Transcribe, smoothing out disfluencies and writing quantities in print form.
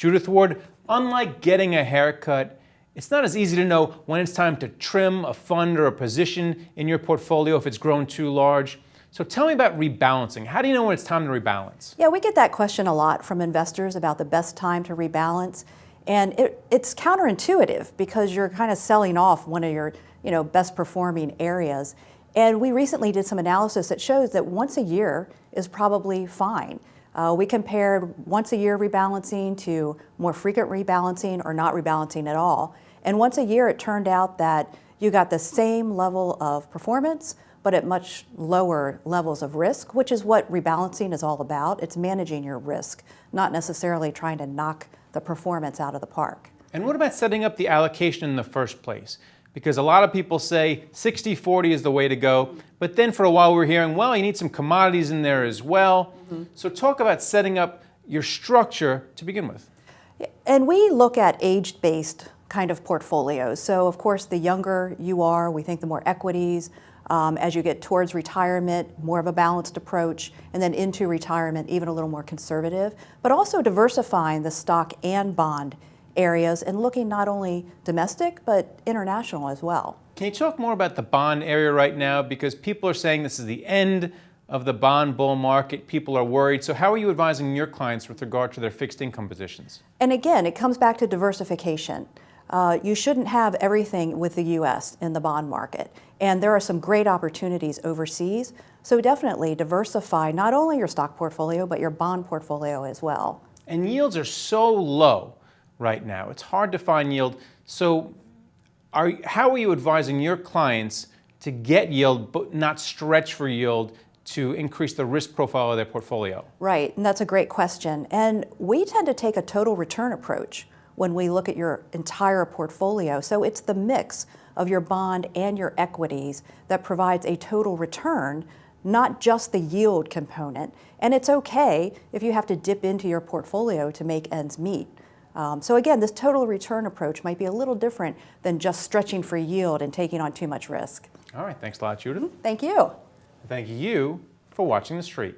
Judith Ward, unlike getting a haircut, it's not as easy to know when it's time to trim a fund or a position in your portfolio if it's grown too large. So tell me about rebalancing. How do you know when it's time to rebalance? Yeah, we get that question a lot from investors about the best time to rebalance. And it's counterintuitive because you're kind of selling off one of your best performing areas. And we recently did some analysis that shows that once a year is probably fine. We compared once a year rebalancing to more frequent rebalancing or not rebalancing at all. And once a year, it turned out that you got the same level of performance, but at much lower levels of risk, which is what rebalancing is all about. It's managing your risk, not necessarily trying to knock the performance out of the park. And what about setting up the allocation in the first place? Because a lot of people say 60-40 is the way to go, but then for a while we're hearing, well, you need some commodities in there as well. So talk about setting up your structure to begin with. And we look at age-based kind of portfolios. So of course, the younger you are, we think the more equities. As you get towards retirement, more of a balanced approach, and then into retirement, even a little more conservative, but also diversifying the stock and bond areas and looking not only domestic, but international as well. Can you talk more about the bond area right now? Because people are saying this is the end of the bond bull market. People are worried. So how are you advising your clients with regard to their fixed income positions? And again, it comes back to diversification. You shouldn't have everything with the U.S. in the bond market. And there are some great opportunities overseas. So definitely diversify not only your stock portfolio, but your bond portfolio as well. And yields are so low right now. It's hard to find yield. So how are you advising your clients to get yield, but not stretch for yield to increase the risk profile of their portfolio? Right, and that's a great question. And we tend to take a total return approach when we look at your entire portfolio. So it's the mix of your bond and your equities that provides a total return, not just the yield component. And it's okay if you have to dip into your portfolio to make ends meet. So again, this total return approach might be a little different than just stretching for yield and taking on too much risk. All right, thanks a lot, Judith. Thank you. Thank you for watching The Street.